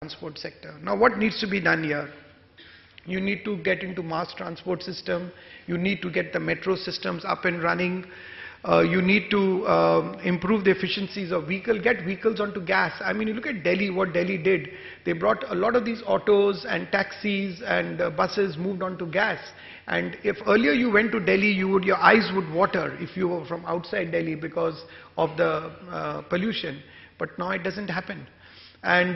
transport sector. Now, what needs to be done here? You need to get into mass transport system. You need to get the metro systems up and running. You need to improve the efficiencies of vehicle, get vehicles onto gas. I mean, you look at Delhi, what Delhi did. They brought a lot of these autos and taxis and buses moved onto gas. And if earlier you went to Delhi, your eyes would water if you were from outside Delhi because of the pollution. But now it doesn't happen. And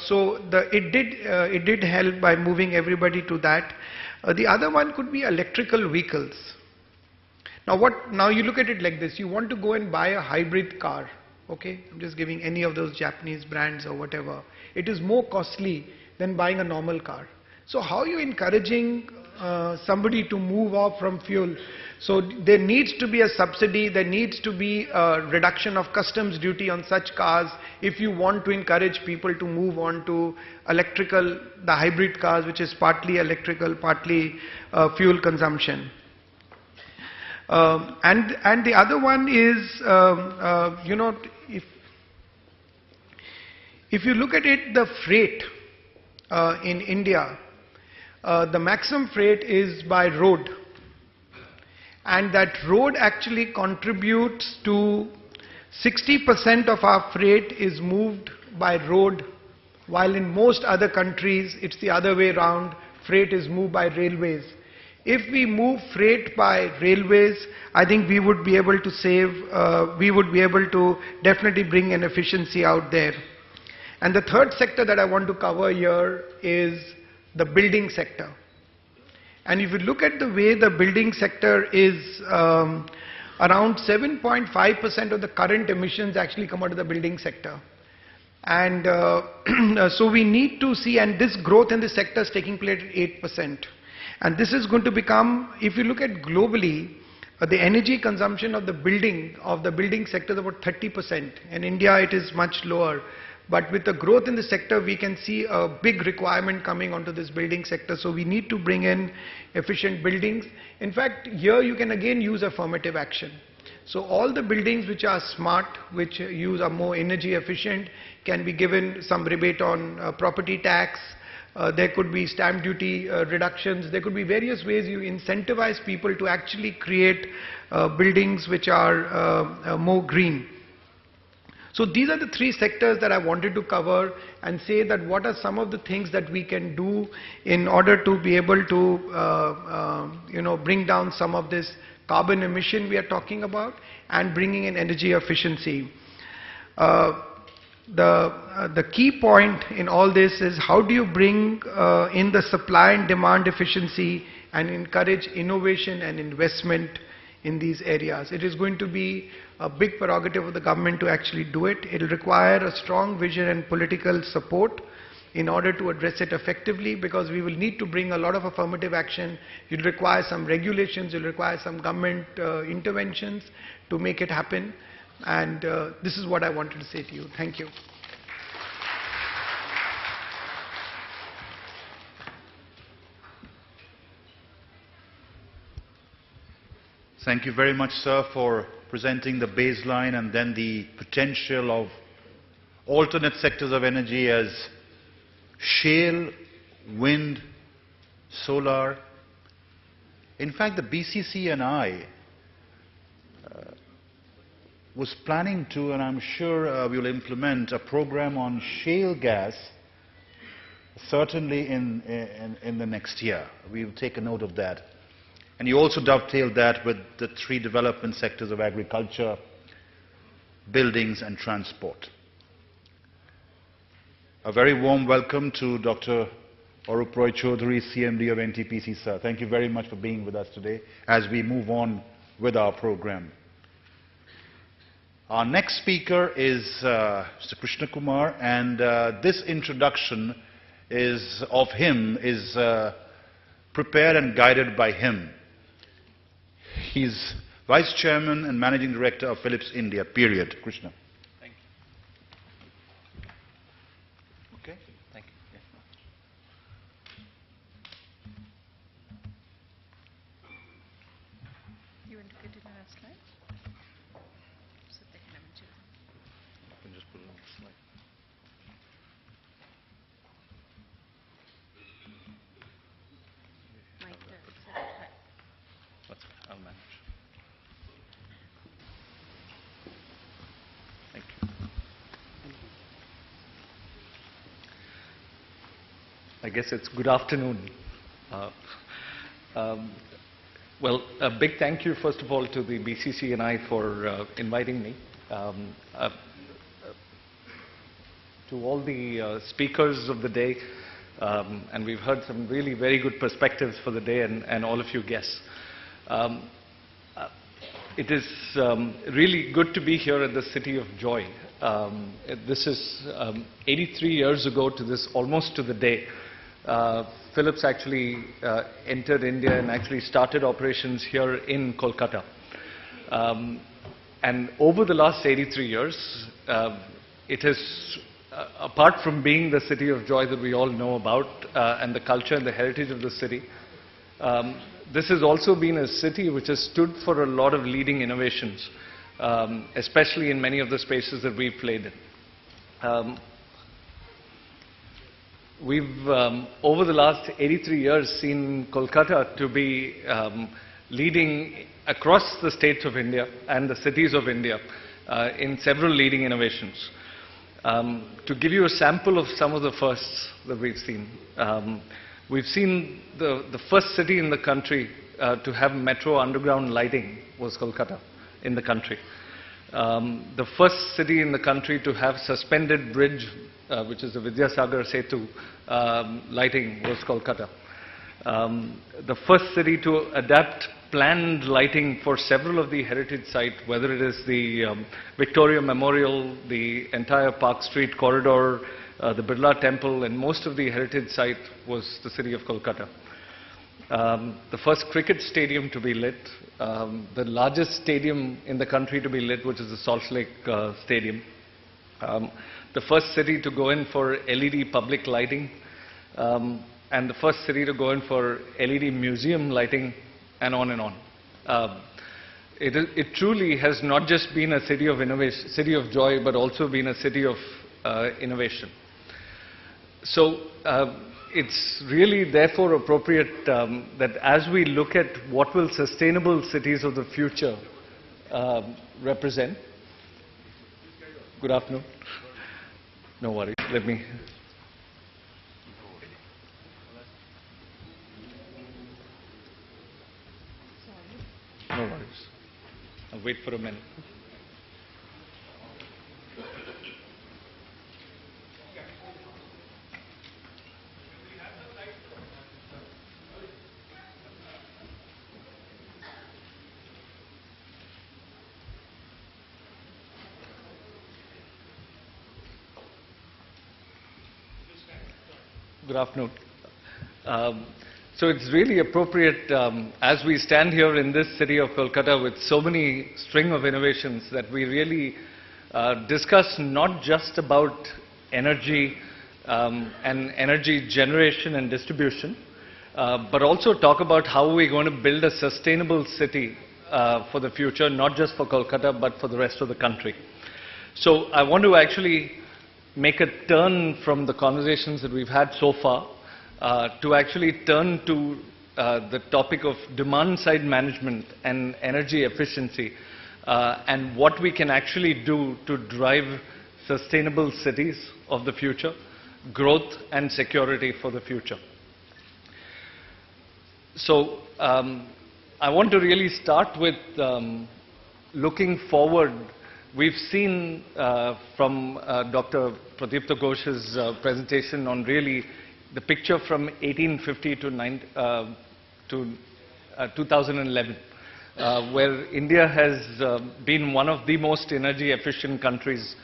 so it did help by moving everybody to that. The other one could be electrical vehicles. Now you look at it like this. You want to go and buy a hybrid car. Okay, I'm just giving any of those Japanese brands or whatever. It is more costly than buying a normal car. So how are you encouraging somebody to move off from fuel? So there needs to be a subsidy, there needs to be a reduction of customs duty on such cars if you want to encourage people to move on to electrical, the hybrid cars, which is partly electrical, partly fuel consumption. And the other one is, you know, if you look at it, the freight in India, the maximum freight is by road. And that road actually contributes to 60% of our freight is moved by road, while in most other countries it's the other way around, freight is moved by railways. If we move freight by railways, I think we would be able to save, we would be able to definitely bring an efficiency out there. And the third sector that I want to cover here is the building sector. And if you look at the way the building sector is, around 7.5% of the current emissions actually come out of the building sector. And so we need to see, and this growth in the sector is taking place at 8%. And this is going to become, if you look at globally, the energy consumption of the building sector is about 30%. In India, it is much lower. But with the growth in the sector, we can see a big requirement coming onto this building sector. So we need to bring in efficient buildings. In fact, here you can again use affirmative action. So all the buildings which are smart, which are more energy efficient, can be given some rebate on property tax. There could be stamp duty reductions. There could be various ways you incentivize people to actually create buildings which are more green. So these are the three sectors that I wanted to cover and say that what are some of the things that we can do in order to be able to bring down some of this carbon emission we are talking about and bringing in energy efficiency. The key point in all this is how do you bring in the supply and demand efficiency and encourage innovation and investment in these areas. It is going to be a big prerogative of the government to actually do it. It will require a strong vision and political support in order to address it effectively, because we will need to bring a lot of affirmative action. It will require some regulations, it will require some government interventions to make it happen. And this is what I wanted to say to you. Thank you. Thank you very much, sir, for presenting the baseline and then the potential of alternate sectors of energy as shale, wind, solar. In fact, the BCC and I was planning to, and I'm sure we will implement, a program on shale gas certainly in the next year. We will take a note of that. And you also dovetailed that with the three development sectors of agriculture, buildings and transport. A very warm welcome to Dr. Arup Roy Chaudhary, CMD of NTPC, sir. Thank you very much for being with us today as we move on with our program. Our next speaker is Mr. Krishna Kumar, and this introduction of him is prepared and guided by him. He's Vice Chairman and Managing Director of Philips India, period. Krishna. Thank you. Okay? Thank you. Yeah. You want to get to the next slide? So they can have a I can just put it on the slide. I'll manage. Thank you. I guess it's good afternoon. Well, a big thank you, first of all, to the BCC and I for inviting me. To all the speakers of the day, and we've heard some really very good perspectives for the day, and all of you guests. It is really good to be here at the City of Joy. This is 83 years ago to this, almost to the day. Philips actually entered India and actually started operations here in Kolkata. And over the last 83 years, it has, apart from being the City of Joy that we all know about, and the culture and the heritage of the city, this has also been a city which has stood for a lot of leading innovations, especially in many of the spaces that we've played in. We've, over the last 83 years, seen Kolkata to be leading across the states of India and the cities of India in several leading innovations. To give you a sample of some of the firsts that we've seen the first city in the country to have metro underground lighting was Kolkata in the country. The first city in the country to have suspended bridge, which is the Vidyasagar Setu lighting, was Kolkata. The first city to adapt planned lighting for several of the heritage sites, whether it is the Victoria Memorial, the entire Park Street corridor, the Birla Temple, and most of the heritage site was the city of Kolkata. The first cricket stadium to be lit, the largest stadium in the country to be lit, which is the Salt Lake Stadium. The first city to go in for LED public lighting, and the first city to go in for LED museum lighting, and on and on. It truly has not just been a city of innovation, city of joy, but also been a city of innovation. So it's really therefore appropriate that as we look at what will sustainable cities of the future represent. Good afternoon. No worries. Let me. No worries. I'll wait for a minute. Good afternoon. So it's really appropriate as we stand here in this city of Kolkata with so many string of innovations that we really discuss not just about energy and energy generation and distribution, but also talk about how we're going to build a sustainable city for the future, not just for Kolkata, but for the rest of the country. So I want to actually make a turn from the conversations that we've had so far to actually turn to the topic of demand side management and energy efficiency and what we can actually do to drive sustainable cities of the future, growth and security for the future. So I want to really start with looking forward. We've seen from Dr. Pradipta Ghosh's presentation on really the picture from 1850 to 2011, where India has been one of the most energy efficient countries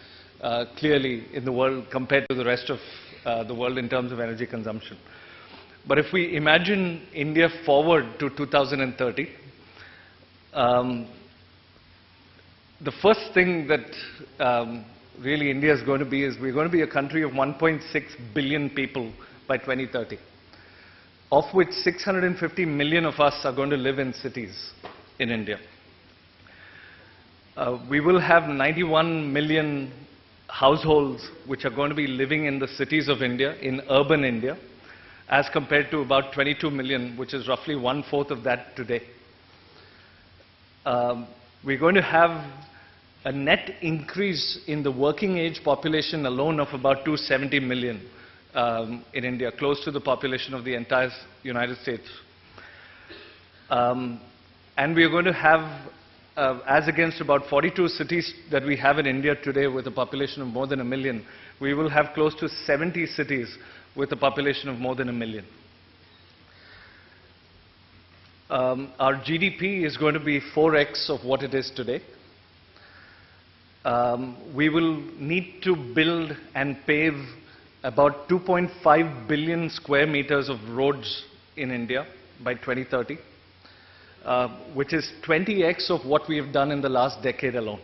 clearly in the world compared to the rest of the world in terms of energy consumption. But if we imagine India forward to 2030, the first thing that really India is going to be is we're going to be a country of 1.6 billion people by 2030, of which 650 million of us are going to live in cities in India. We will have 91 million households which are going to be living in the cities of India, in urban India, as compared to about 22 million, which is roughly 1/4 of that today. we're going to have a net increase in the working age population alone of about 270 million in India, close to the population of the entire United States. And we are going to have, as against about 42 cities that we have in India today with a population of more than 1 million, we will have close to 70 cities with a population of more than 1 million. Our GDP is going to be 4x of what it is today. We will need to build and pave about 2.5 billion square meters of roads in India by 2030, which is 20x of what we have done in the last decade alone.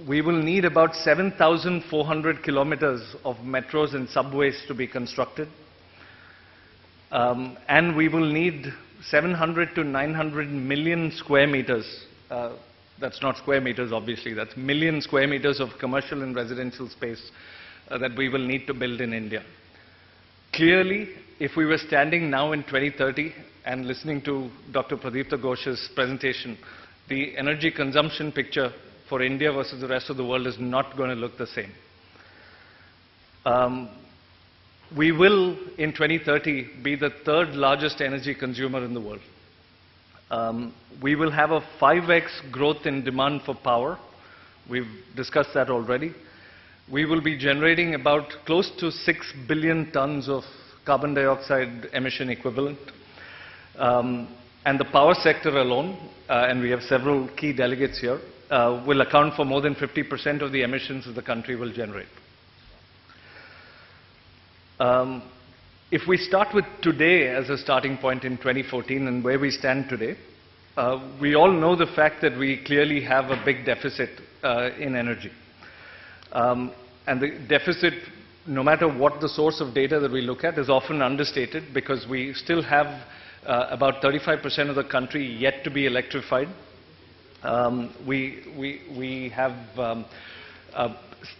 We will need about 7,400 kilometers of metros and subways to be constructed. And we will need 700 to 900 million square meters. That's not square meters, obviously. That's million square meters of commercial and residential space that we will need to build in India. Clearly, if we were standing now in 2030 and listening to Dr. Pradipta Ghosh's presentation, the energy consumption picture for India versus the rest of the world is not going to look the same. We will, in 2030, be the third largest energy consumer in the world. We will have a 5x growth in demand for power. We've discussed that already. We will be generating about close to 6 billion tons of carbon dioxide emission equivalent. And the power sector alone, and we have several key delegates here, will account for more than 50% of the emissions that the country will generate. If we start with today as a starting point in 2014 and where we stand today, we all know the fact that we clearly have a big deficit in energy. And the deficit, no matter what the source of data that we look at, is often understated because we still have about 35% of the country yet to be electrified. We have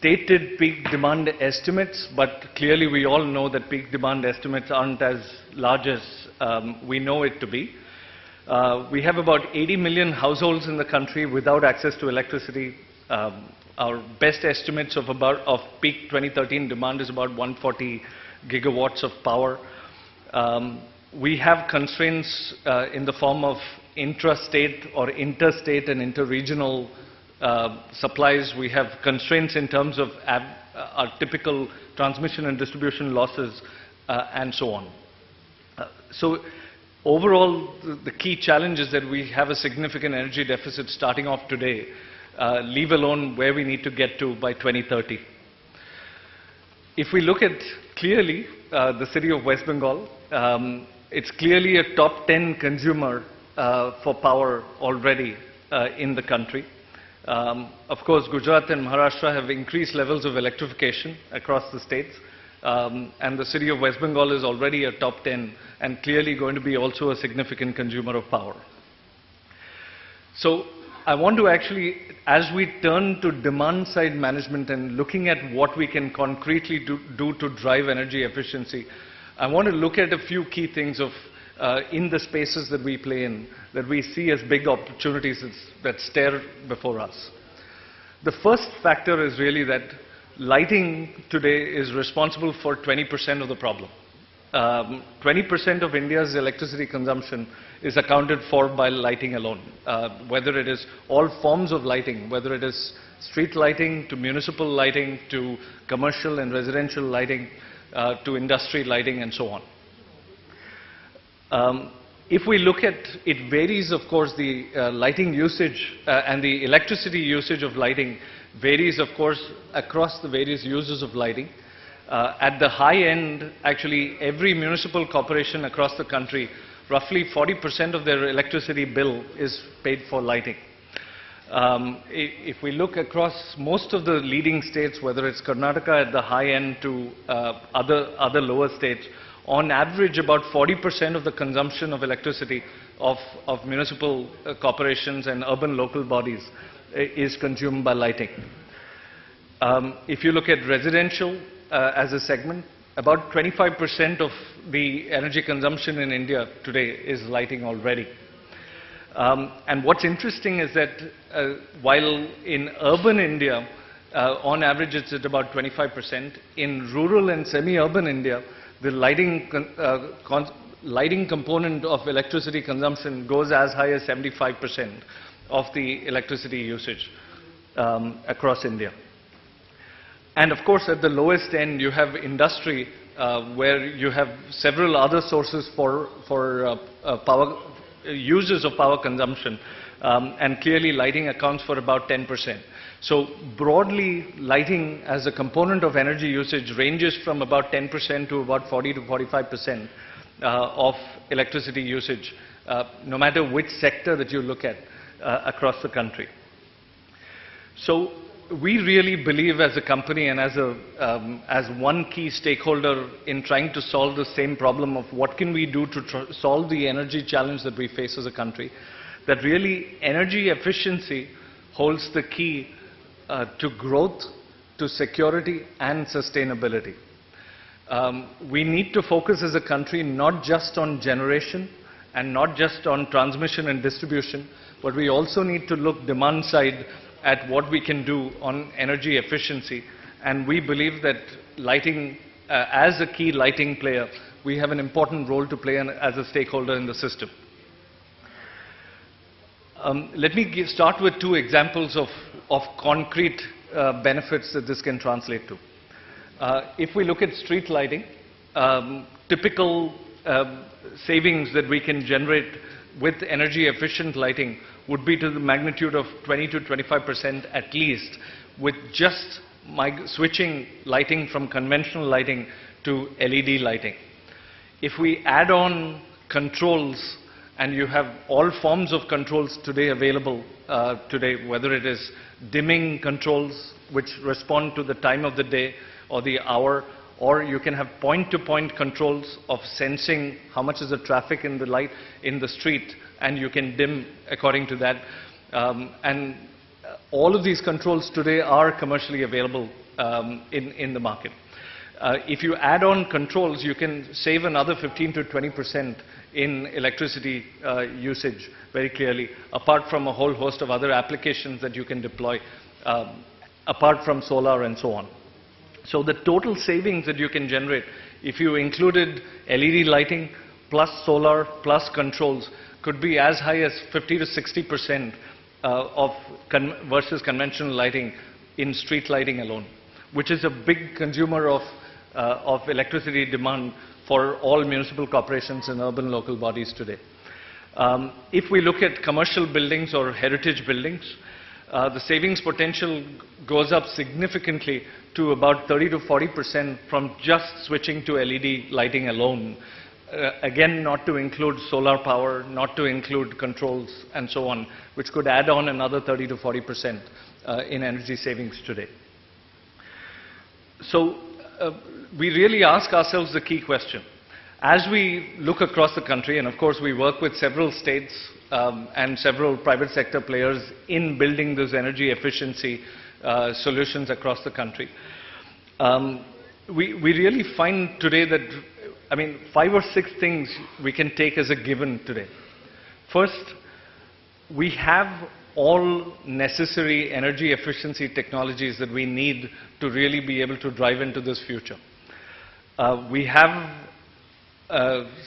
stated peak demand estimates, but clearly we all know that peak demand estimates aren't as large as we know it to be. We have about 80 million households in the country without access to electricity. Our best estimates of peak 2013 demand is about 140 gigawatts of power. We have constraints in the form of intrastate or interstate and interregional supplies. We have constraints in terms of our typical transmission and distribution losses and so on. So overall, the key challenge is that we have a significant energy deficit starting off today, leave alone where we need to get to by 2030. If we look at clearly the city of West Bengal, it's clearly a top 10 consumer for power already in the country. Of course, Gujarat and Maharashtra have increased levels of electrification across the states, and the city of West Bengal is already a top 10 and clearly going to be also a significant consumer of power. So I want to actually, as we turn to demand side management and looking at what we can concretely do to drive energy efficiency, I want to look at a few key things of in the spaces that we play in, that we see as big opportunities that stare before us. The first factor is really that lighting today is responsible for 20% of the problem. 20% of India's electricity consumption is accounted for by lighting alone, whether it is all forms of lighting, whether it is street lighting to municipal lighting to commercial and residential lighting to industry lighting and so on. If we look at it varies, of course, the lighting usage and the electricity usage of lighting varies, of course, across the various uses of lighting. At the high end, actually, every municipal corporation across the country, roughly 40% of their electricity bill is paid for lighting. If we look across most of the leading states, whether it's Karnataka at the high end to other lower states, on average, about 40% of the consumption of electricity of municipal corporations and urban local bodies is consumed by lighting. If you look at residential as a segment, about 25% of the energy consumption in India today is lighting already. And what's interesting is that while in urban India, on average it's at about 25%, in rural and semi-urban India, the lighting component of electricity consumption goes as high as 75% of the electricity usage across India. And of course, at the lowest end, you have industry where you have several other sources for power uses of power consumption, and clearly lighting accounts for about 10%. So broadly, lighting as a component of energy usage ranges from about 10% to about 40 to 45% of electricity usage, no matter which sector that you look at across the country. So we really believe as a company and as one key stakeholder in trying to solve the same problem of what can we do to solve the energy challenge that we face as a country, that really energy efficiency holds the key to growth, to security and sustainability. We need to focus as a country not just on generation and not just on transmission and distribution, but we also need to look demand side at what we can do on energy efficiency. And we believe that lighting, as a key lighting player, we have an important role to play as a stakeholder in the system. Let me start with two examples of concrete benefits that this can translate to. If we look at street lighting, typical savings that we can generate with energy efficient lighting would be to the magnitude of 20 to 25% at least, with just switching lighting from conventional lighting to LED lighting. If we add on controls, and you have all forms of controls today available today, whether it is dimming controls which respond to the time of the day or the hour, or you can have point-to-point controls of sensing how much is the traffic in the light in the street, and you can dim according to that. And all of these controls today are commercially available in the market. If you add on controls, you can save another 15 to 20% in electricity usage very clearly, apart from a whole host of other applications that you can deploy, apart from solar and so on. So the total savings that you can generate, if you included LED lighting plus solar plus controls, could be as high as 50 to 60% versus conventional lighting in street lighting alone, which is a big consumer of electricity demand for all municipal corporations and urban local bodies today. If we look at commercial buildings or heritage buildings, the savings potential goes up significantly to about 30 to 40% from just switching to LED lighting alone. Again, not to include solar power, not to include controls and so on, which could add on another 30 to 40% in energy savings today. So we really ask ourselves the key question. As we look across the country, and of course we work with several states and several private sector players in building those energy efficiency solutions across the country, we really find today that, 5 or 6 things we can take as a given today. First, we have all necessary energy efficiency technologies that we need to really be able to drive into this future. We have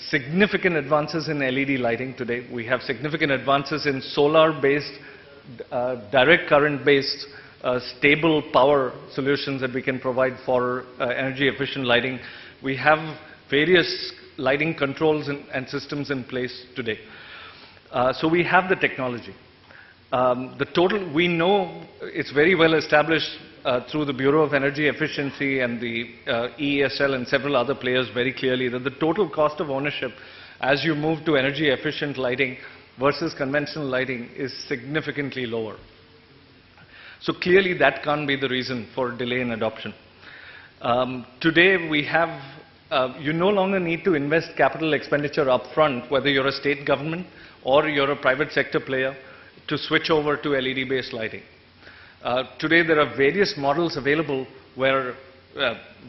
significant advances in LED lighting today. We have significant advances in solar-based, direct current-based, stable power solutions that we can provide for energy efficient lighting. We have various lighting controls and systems in place today. So we have the technology. We know it's very well established through the Bureau of Energy Efficiency and the EESL and several other players very clearly that the total cost of ownership as you move to energy efficient lighting versus conventional lighting is significantly lower. So clearly that can't be the reason for delay in adoption. Today we have, you no longer need to invest capital expenditure upfront, whether you're a state government or you're a private sector player, to switch over to LED-based lighting. Today there are various models available where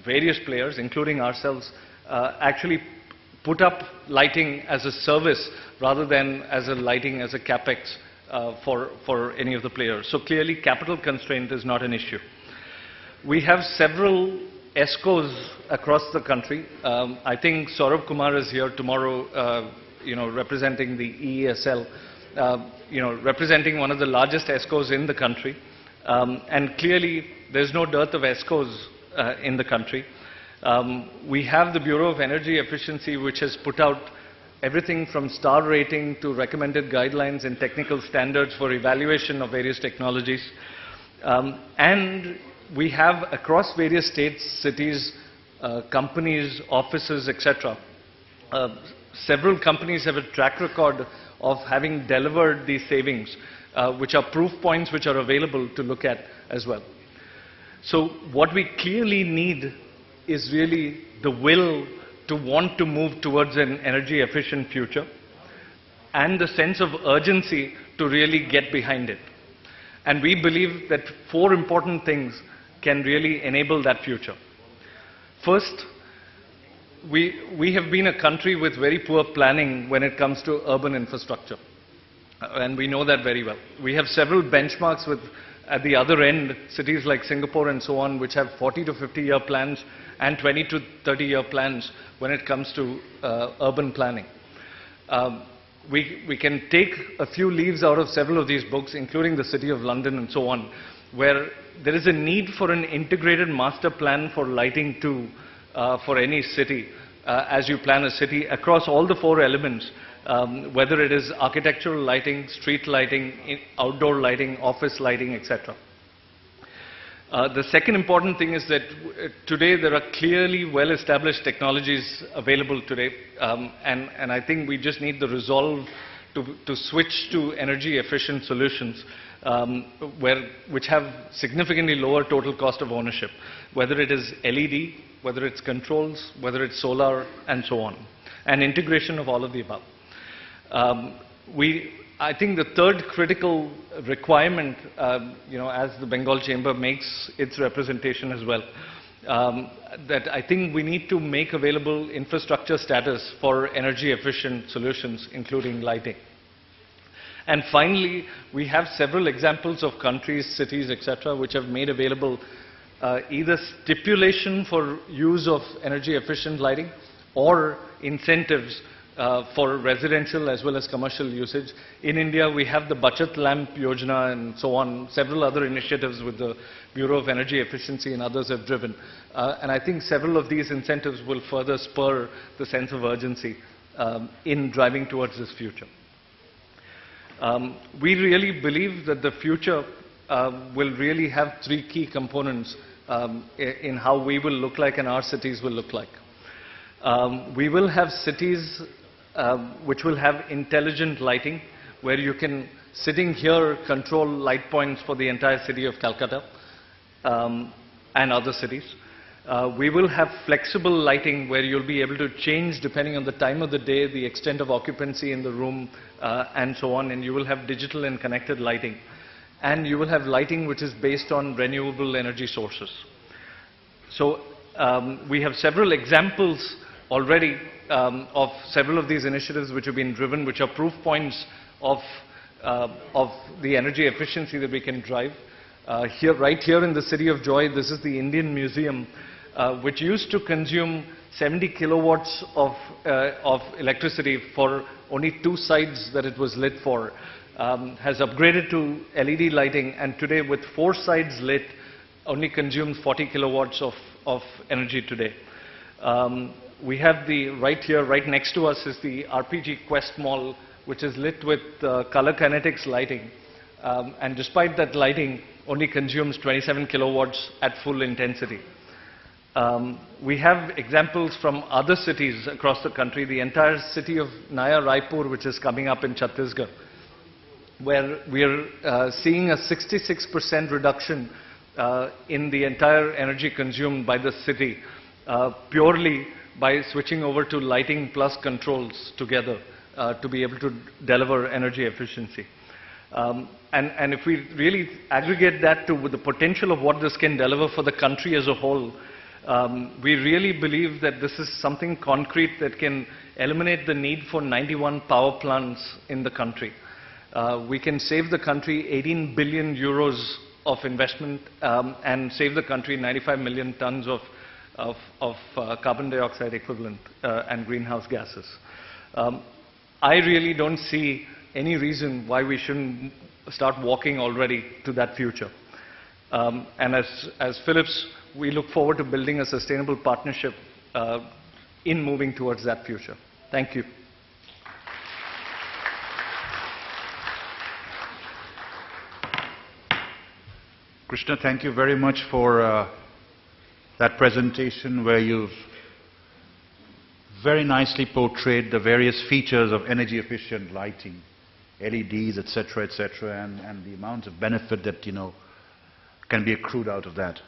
various players, including ourselves, actually put up lighting as a service rather than as a lighting as a capex for any of the players. So clearly capital constraint is not an issue. We have several ESCOs across the country. I think Saurabh Kumar is here tomorrow, representing the EESL, representing one of the largest ESCOs in the country. And clearly, there's no dearth of ESCOs in the country. We have the Bureau of Energy Efficiency, which has put out everything from star rating to recommended guidelines and technical standards for evaluation of various technologies. And we have across various states, cities, companies, offices, etc. Several companies have a track record of having delivered these savings, which are proof points which are available to look at as well. So what we clearly need is really the will to want to move towards an energy efficient future and the sense of urgency to really get behind it. And we believe that 4 important things can really enable that future. First, we have been a country with very poor planning when it comes to urban infrastructure. And we know that very well. We have several benchmarks with, at the other end, cities like Singapore and so on, which have 40 to 50-year plans and 20 to 30-year plans when it comes to urban planning. We can take a few leaves out of several of these books, including the City of London and so on, where there is a need for an integrated master plan for lighting too, for any city, as you plan a city across all the 4 elements, whether it is architectural lighting, street lighting, outdoor lighting, office lighting, etc. The second important thing is that today there are clearly well-established technologies available today, and I think we just need the resolve to switch to energy-efficient solutions, which have significantly lower total cost of ownership, whether it is LED, whether it's controls, whether it's solar, and so on, and integration of all of the above. I think the third critical requirement, as the Bengal Chamber makes its representation as well, that I think we need to make available infrastructure status for energy efficient solutions, including lighting. And finally, we have several examples of countries, cities, etc., which have made available either stipulation for use of energy efficient lighting or incentives for residential as well as commercial usage. In India, we have the Bachat Lamp Yojana and so on, several other initiatives with the Bureau of Energy Efficiency and others have driven. And I think several of these incentives will further spur the sense of urgency in driving towards this future. We really believe that the future will really have 3 key components in how we will look like and our cities will look like. We will have cities which will have intelligent lighting, where you can, sitting here, control light points for the entire city of Calcutta and other cities. We will have flexible lighting, where you'll be able to change depending on the time of the day, the extent of occupancy in the room, and so on, and you will have digital and connected lighting. And you will have lighting which is based on renewable energy sources. So we have several examples already of several of these initiatives which have been driven, which are proof points of the energy efficiency that we can drive. Right here in the City of Joy, this is the Indian Museum, which used to consume 70 kilowatts of electricity for only 2 sides that it was lit for, has upgraded to LED lighting, and today with 4 sides lit, only consumes 40 kilowatts of energy today. We have right here, right next to us is the RPG Quest Mall, which is lit with color kinetics lighting. And despite that lighting, only consumes 27 kilowatts at full intensity. We have examples from other cities across the country, the entire city of Naya Raipur, which is coming up in Chhattisgarh, where we are seeing a 66% reduction in the entire energy consumed by the city, purely by switching over to lighting plus controls together to be able to deliver energy efficiency. And if we really aggregate that to the potential of what this can deliver for the country as a whole, We really believe that this is something concrete that can eliminate the need for 91 power plants in the country. We can save the country 18 billion euros of investment and save the country 95 million tons of carbon dioxide equivalent and greenhouse gases. I really don't see any reason why we shouldn't start walking already to that future. And as Philips, we look forward to building a sustainable partnership in moving towards that future. Thank you. Krishna, thank you very much for that presentation where you've very nicely portrayed the various features of energy efficient lighting, LEDs, etc., and the amount of benefit that, can be accrued out of that.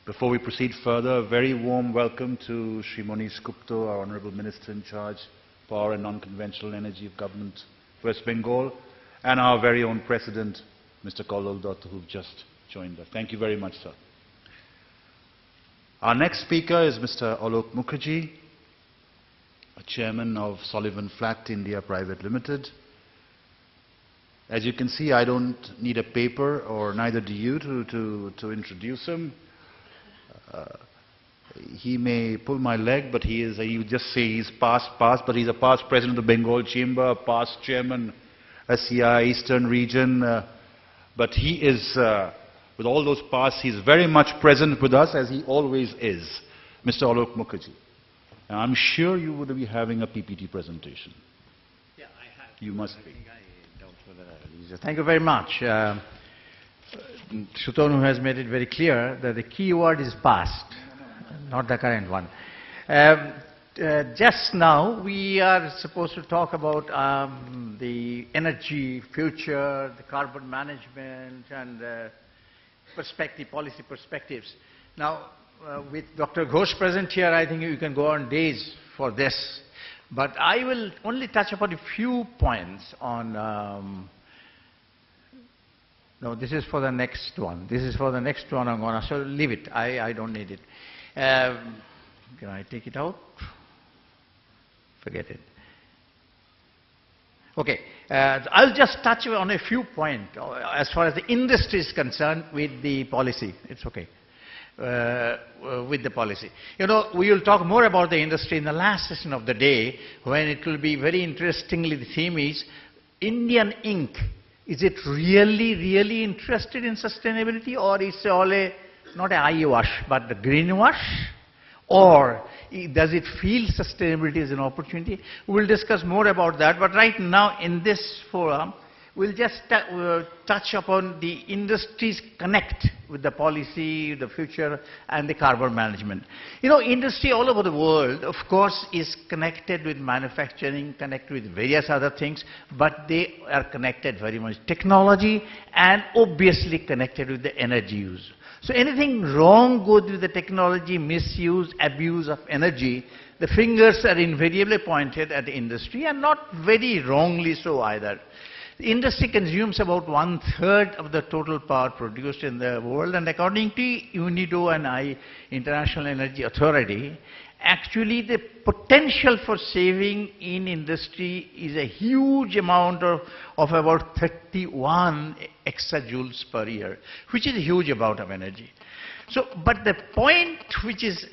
Before we proceed further, a very warm welcome to Shri Monish Gupta, our Honorable Minister in charge, Power and Non-Conventional Energy of Government, West Bengal, and our very own President, Mr. Kollal Datta, who've just joined us. Thank you very much, sir. Our next speaker is Mr. Alok Mukherjee, Chairman of Sullivan Flat India Private Limited. As you can see, I don't need a paper, or neither do you, to introduce him. He may pull my leg, but you just say he's past, but he's a past President of the Bengal Chamber, a past Chairman, SCI Eastern Region, but he is, with all those pasts, he's very much present with us, as he always is, Mr. Alok Mukherjee. And I'm sure you would be having a PPT presentation. Yeah, I have. You must be. Thank you very much. Sutonu has made it very clear that the key word is past, not the current one. Just now, we are supposed to talk about the energy future, the carbon management, and policy perspectives. Now, with Dr. Ghosh present here, I think you can go on days for this. But I will only touch upon a few points on... no, this is for the next one. This is for the next one I'm going to... So leave it. I don't need it. Can I take it out? Forget it. Okay. I'll just touch on a few points as far as the industry is concerned with the policy. It's okay. With the policy. We will talk more about the industry in the last session of the day, when it will be very interestingly, the theme is Indian ink. Is it really interested in sustainability, or is it all not an eye wash, but the green wash? Or does it feel sustainability as an opportunity? We'll discuss more about that, but right now in this forum, we'll just touch upon the industry's connect with the policy, the future, and the carbon management. Industry all over the world, of course, is connected with manufacturing, connected with various other things, but they are connected very much technology and obviously connected with the energy use. So anything wrong goes with the technology, misuse, abuse of energy, the fingers are invariably pointed at the industry, and not very wrongly so either. The industry consumes about 1/3 of the total power produced in the world, and according to UNIDO and International Energy Authority, actually the potential for saving in industry is a huge amount of about 31 exajoules per year, which is a huge amount of energy. So, but the point which is